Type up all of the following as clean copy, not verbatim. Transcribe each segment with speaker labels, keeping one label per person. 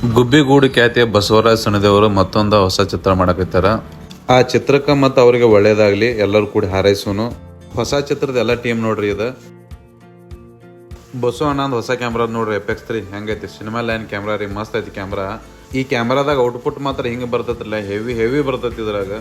Speaker 1: ಗುಬ್ಬಿಗೂಡು ಖ್ಯಾತಿಯ ಬಸವರಾಜ ಸಣದೇವರು ಮತ್ತೊಂದು ಹೊಸ ಚಿತ್ರ ಮಾಡಕತ್ತಾರ. ಆ ಚಿತ್ರಕ್ಕೆ ಮತ್ತು ಅವರಿಗೆ ಒಳ್ಳೇದಾಗ್ಲಿ, ಎಲ್ಲರೂ ಕೂಡಿ ಹಾರೈಸೋನು. ಹೊಸ ಚಿತ್ರದ ಎಲ್ಲ ಟೀಮ್ ನೋಡ್ರಿ. ಇದು ಬಸವ ಅನ್ನೊಂದು ಹೊಸ ಕ್ಯಾಮ್ರಾ ನೋಡ್ರಿ, FX3 ಹೆಂಗೈತಿ. ಸಿನಿಮಾ ಲೈನ್ ಕ್ಯಾಮ್ರಾ ರೀ, ಮಸ್ತ್ ಐತಿ ಕ್ಯಾಮ್ರಾ. ಈ ಕ್ಯಾಮ್ರಾದಾಗ ಔಟ್ಪುಟ್ ಮಾತ್ರ ಹಿಂಗೆ ಬರ್ತೈತಿಲ್ಲ, ಹೆವಿ ಬರ್ತೈತಿ. ಇದ್ರಾಗ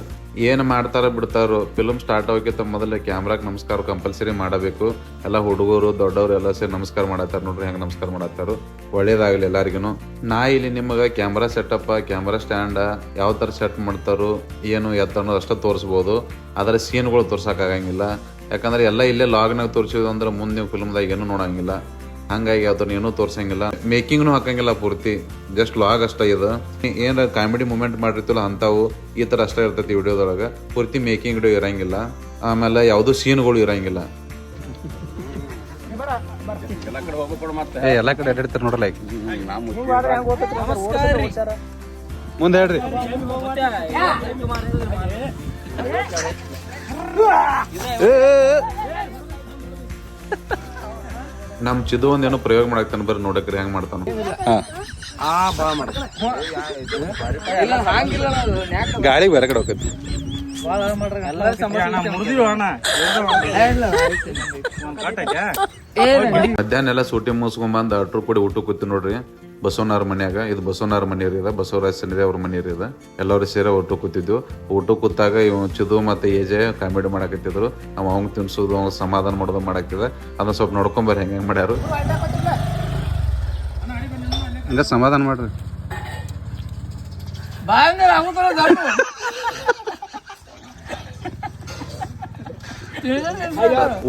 Speaker 1: ಏನು ಮಾಡ್ತಾರ ಬಿಡ್ತಾರೋ, ಫಿಲ್ಮ್ ಸ್ಟಾರ್ಟ್ ಆಗೋಕ್ಕಿಂತ ಮೊದಲೇ ಕ್ಯಾಮ್ರಾಗೆ ನಮಸ್ಕಾರ ಕಂಪಲ್ಸರಿ ಮಾಡಬೇಕು. ಎಲ್ಲ ಹುಡುಗರು ದೊಡ್ಡವರು ಎಲ್ಲ ಸೇರಿ ನಮಸ್ಕಾರ ಮಾಡತ್ತಾರ ನೋಡ್ರಿ, ಹೆಂಗೆ ನಮಸ್ಕಾರ ಮಾಡತ್ತಾರು. ಒಳ್ಳೇದಾಗಲಿ ಎಲ್ಲರಿಗೂ. ನಾ ಇಲ್ಲಿ ನಿಮಗೆ ಕ್ಯಾಮ್ರಾ ಸೆಟಪ್, ಕ್ಯಾಮ್ರಾ ಸ್ಟ್ಯಾಂಡ ಯಾವ ಥರ ಸೆಟ್ ಮಾಡ್ತಾರೋ ಏನು ಎತ್ತ ಅನ್ನೋದು ಅಷ್ಟೇ ತೋರಿಸ್ಬೋದು. ಆದರೆ ಸೀನ್ಗಳು ತೋರ್ಸೋಕ್ಕಾಗಂಗಿಲ್ಲ. ಯಾಕಂದ್ರೆ ಎಲ್ಲ ಇಲ್ಲೇ ಲಾಗ್ನಾಗ ತೋರಿಸಿದ್ರು ಅಂದ್ರೆ ಮುಂದೆ ನೀವು ಫಿಲ್ಮ್ದಾಗ ಏನೂ ನೋಡಂಗಿಲ್ಲ. ಹಂಗಾಗಿ ಅದನ್ನ ಏನೂ ತೋರ್ಸಂಗಿಲ್ಲ, ಮೇಕಿಂಗ್ನು ಹಾಕಂಗಿಲ್ಲ. ಪೂರ್ತಿ ಜಸ್ಟ್ ಲಾಗ್ ಅಷ್ಟೇ. ಇದು ಏನಾರ ಕಾಮಿಡಿ ಮೂಮೆಂಟ್ ಮಾಡಿರ್ತಿಲ್ಲ ಅಂಥವು ಈ ಥರ ಅಷ್ಟೇ ಇರ್ತೈತಿ ವಿಡಿಯೋದೊಳಗೆ. ಪೂರ್ತಿ ಮೇಕಿಂಗ್ ವಿಡಿಯೋ ಇರಂಗಿಲ್ಲ. ಆಮೇಲೆ ಯಾವುದೂ ಸೀನ್ಗಳು ಇರಂಗಿಲ್ಲ. ಎಲ್ಲ ಕಡೆ ಅಡ್ಡಿರ್ತಾರೆ ನೋಡಲ್ಲ. ಮುಂದೆ ಹೇಳ್ರಿ. ನಮ್ ಚಿದು ಒಂದೇನೋ ಪ್ರಯೋಗ ಮಾಡಾಕ್ತಾನ, ಬರ್ರಿ ನೋಡಕ್ರಿ ಹೆಂಗ್ ಮಾಡ್ತಾನ. ಗಾಳಿ ಬೇರೆ ಕಡೆ ಹೋಗತಿ. ಮಧ್ಯಾಹ್ನ ಎಲ್ಲ ಸೂಟಿ ಮುಗಿಸ್ಕೊಂಡ್ ಬಂದ್ ಅಟ್ರು ಕೂಡಿ ಊಟ ಕೂತಿ ನೋಡ್ರಿ ಬಸವನವ್ರ ಮನ್ಯಾಗ. ಇದು ಬಸವನವ್ರ ಮನೆಯವ್ರ ಇದ, ಬಸವರಾಜ ಸನ್ನಿಧಿ ಅವ್ರ ಮನೆಯವ್ರ ಇದ. ಎಲ್ಲರೂ ಸೇರಿ ಊಟ ಕೂತಿದ್ವು. ಊಟ ಕೂತಾಗ ಇವ್ ಚಿದು ಮತ್ತೆ ಏಜೆ ಕಾಮಿಡಿ ಮಾಡಾಕತ್ತಿದ್ರು. ನಾವು ಅವಂಗ್ ತಿನ್ಸೋದು, ಅವಂಗ ಸಮಾಧಾನ ಮಾಡೋದು ಮಾಡಾಕ್ತಿದ. ಅದನ್ನ ಸ್ವಲ್ಪ ನೋಡ್ಕೊಂಬರ್ರಿ ಹೆಂಗ್ ಮಾಡ್ಯಾರು. ಹಂಗ ಸಮಾಧಾನ ಮಾಡ್ರಿ.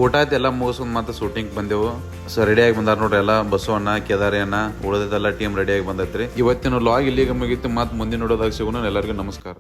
Speaker 1: ಊಟ ಆಯ್ತು, ಎಲ್ಲ ಮುಗಿಸ್ಕೊಂಡ್ ಮತ್ತೆ ಶೂಟಿಂಗ್ ಬಂದೆವು. ರೆಡಿಯಾಗಿ ಬಂದಾರ ನೋಡ್ರಿ ಎಲ್ಲ. ಬಸವಣ್ಣ, ಕೇದಾರಿಯನ್ನ, ಉಳಿದೆಲ್ಲ ಟೀಮ್ ರೆಡಿಯಾಗಿ ಬಂದೈತ್ರಿ. ಇವತ್ತಿನ ಲಾಗ್ ಇಲ್ಲಿಗೆ ಮುಗಿತು. ಮತ್ತೆ ಮುಂದಿನ ನೋಡೋದಾಗ ಸಿಗೋಣ. ಎಲ್ಲರಿಗೂ ನಮಸ್ಕಾರ.